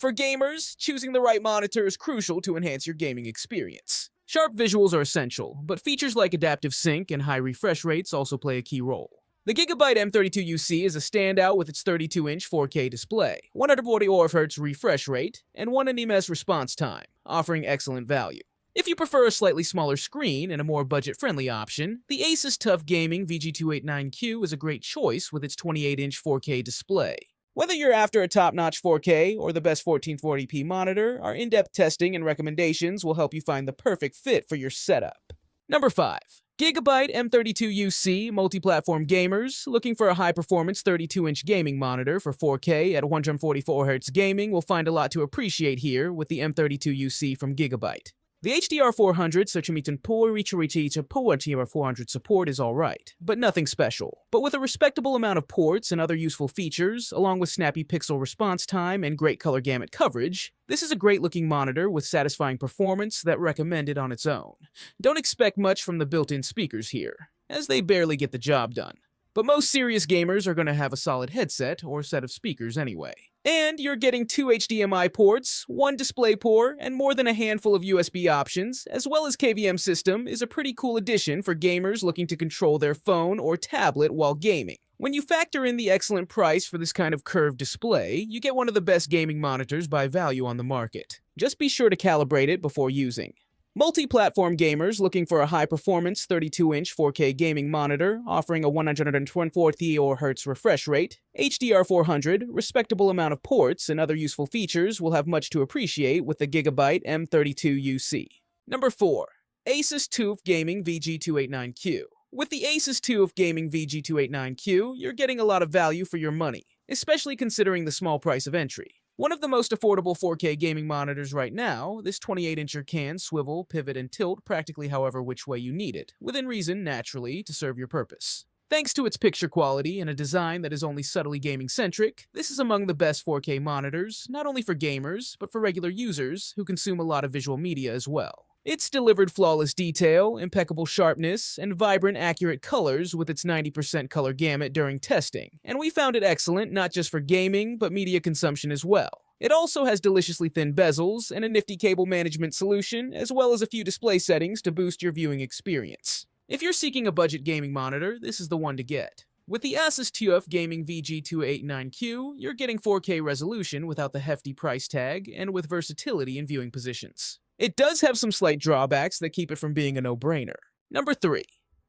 For gamers, choosing the right monitor is crucial to enhance your gaming experience. Sharp visuals are essential, but features like adaptive sync and high refresh rates also play a key role. The Gigabyte M32UC is a standout with its 32-inch 4K display, 140 Hz refresh rate, and 1 ms response time, offering excellent value. If you prefer a slightly smaller screen and a more budget-friendly option, the Asus TUF Gaming VG289Q is a great choice with its 28-inch 4K display. Whether you're after a top-notch 4K or the best 1440p monitor, our in-depth testing and recommendations will help you find the perfect fit for your setup. Number 5. Gigabyte M32UC multi-platform gamers looking for a high-performance 32-inch gaming monitor for 4K at 144Hz gaming will find a lot to appreciate here with the M32UC from Gigabyte. The HDR400 Suchimitan Po Richarichi Po HDR400 support is alright, but nothing special. But with a respectable amount of ports and other useful features, along with snappy pixel response time and great color gamut coverage, this is a great-looking monitor with satisfying performance that recommended on its own. Don't expect much from the built-in speakers here, as they barely get the job done. But most serious gamers are going to have a solid headset or set of speakers anyway. And you're getting 2 HDMI ports, 1 DisplayPort, and more than a handful of USB options, as well as KVM system is a pretty cool addition for gamers looking to control their phone or tablet while gaming. When you factor in the excellent price for this kind of curved display, you get one of the best gaming monitors by value on the market. Just be sure to calibrate it before using. Multi-platform gamers looking for a high-performance 32-inch 4K gaming monitor offering a 124 Hz refresh rate, HDR400, respectable amount of ports, and other useful features will have much to appreciate with the Gigabyte M32UC. Number 4. Asus TUF Gaming VG289Q. With the Asus TUF Gaming VG289Q, you're getting a lot of value for your money, especially considering the small price of entry. One of the most affordable 4K gaming monitors right now, this 28-incher can swivel, pivot, and tilt practically however which way you need it, within reason, naturally, to serve your purpose. Thanks to its picture quality and a design that is only subtly gaming-centric, this is among the best 4K monitors, not only for gamers, but for regular users who consume a lot of visual media as well. It's delivered flawless detail, impeccable sharpness, and vibrant, accurate colors with its 90% color gamut during testing, and we found it excellent not just for gaming, but media consumption as well. It also has deliciously thin bezels and a nifty cable management solution, as well as a few display settings to boost your viewing experience. If you're seeking a budget gaming monitor, this is the one to get. With the Asus TUF Gaming VG289Q, you're getting 4K resolution without the hefty price tag, and with versatility in viewing positions. It does have some slight drawbacks that keep it from being a no-brainer. Number 3.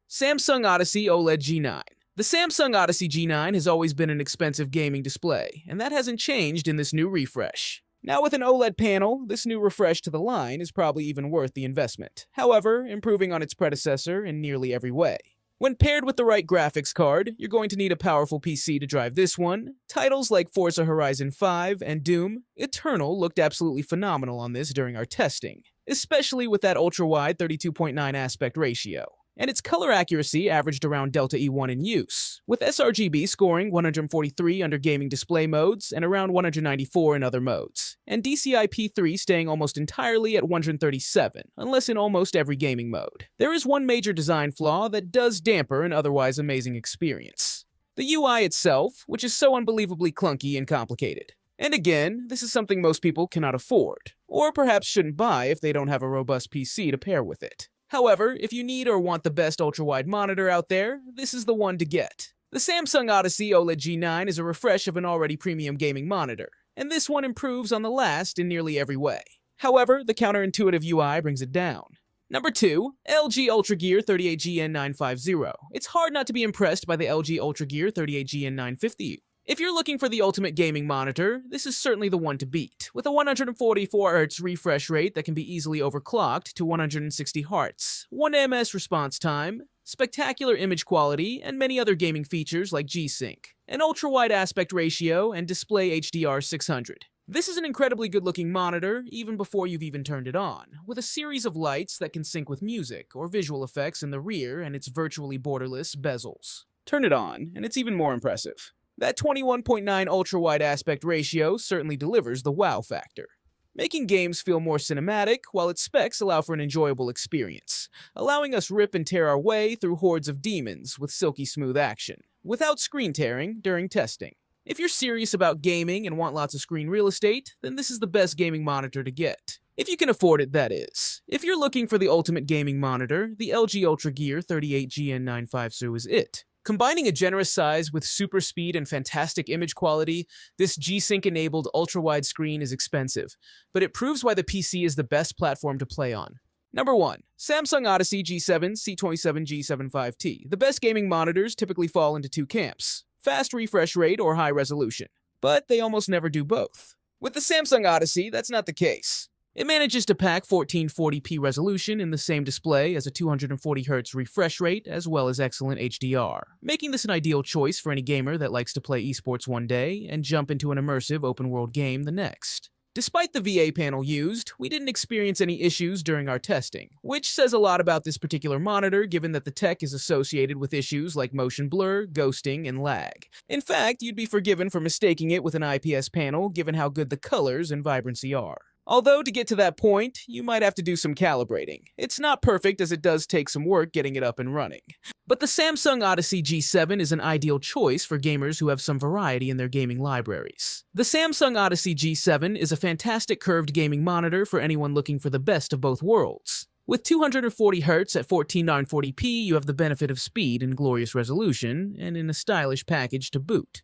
Samsung Odyssey OLED G9. The Samsung Odyssey G9 has always been an expensive gaming display, and that hasn't changed in this new refresh. Now with an OLED panel, this new refresh to the line is probably even worth the investment. However, improving on its predecessor in nearly every way. When paired with the right graphics card, you're going to need a powerful PC to drive this one. Titles like Forza Horizon 5 and Doom Eternal looked absolutely phenomenal on this during our testing, especially with that ultra-wide 32.9 aspect ratio. And its color accuracy averaged around Delta E1 in use, with sRGB scoring 143 under gaming display modes and around 194 in other modes, and DCI P3 staying almost entirely at 137, unless in almost every gaming mode. There is one major design flaw that does damper an otherwise amazing experience. The UI itself, which is so unbelievably clunky and complicated. And again, this is something most people cannot afford, or perhaps shouldn't buy if they don't have a robust PC to pair with it. However, if you need or want the best ultra-wide monitor out there, this is the one to get. The Samsung Odyssey OLED G9 is a refresh of an already premium gaming monitor, and this one improves on the last in nearly every way. However, the counterintuitive UI brings it down. Number 2. LG UltraGear 38GN950. It's hard not to be impressed by the LG UltraGear 38GN950. If you're looking for the ultimate gaming monitor, this is certainly the one to beat, with a 144Hz refresh rate that can be easily overclocked to 160 Hz, 1 ms response time, spectacular image quality, and many other gaming features like G-Sync, an ultra-wide aspect ratio, and display HDR 600. This is an incredibly good-looking monitor, even before you've even turned it on, with a series of lights that can sync with music or visual effects in the rear and its virtually borderless bezels. Turn it on, and it's even more impressive. That 21.9 ultra-wide aspect ratio certainly delivers the wow factor, making games feel more cinematic while its specs allow for an enjoyable experience, allowing us rip and tear our way through hordes of demons with silky smooth action, without screen tearing during testing. If you're serious about gaming and want lots of screen real estate, then this is the best gaming monitor to get. If you can afford it, that is. If you're looking for the ultimate gaming monitor, the LG Ultra Gear 38GN95 is it. Combining a generous size with super speed and fantastic image quality, this G-Sync-enabled ultra-wide screen is expensive, but it proves why the PC is the best platform to play on. Number 1. Samsung Odyssey G7 C27 G75T. The best gaming monitors typically fall into two camps: fast refresh rate or high resolution. But they almost never do both. With the Samsung Odyssey, that's not the case. It manages to pack 1440p resolution in the same display as a 240Hz refresh rate, as well as excellent HDR, making this an ideal choice for any gamer that likes to play esports one day and jump into an immersive open-world game the next. Despite the VA panel used, we didn't experience any issues during our testing, which says a lot about this particular monitor given that the tech is associated with issues like motion blur, ghosting, and lag. In fact, you'd be forgiven for mistaking it with an IPS panel given how good the colors and vibrancy are. Although, to get to that point, you might have to do some calibrating. It's not perfect as it does take some work getting it up and running. But the Samsung Odyssey G7 is an ideal choice for gamers who have some variety in their gaming libraries. The Samsung Odyssey G7 is a fantastic curved gaming monitor for anyone looking for the best of both worlds. With 240Hz at 14940p, you have the benefit of speed and glorious resolution, and in a stylish package to boot.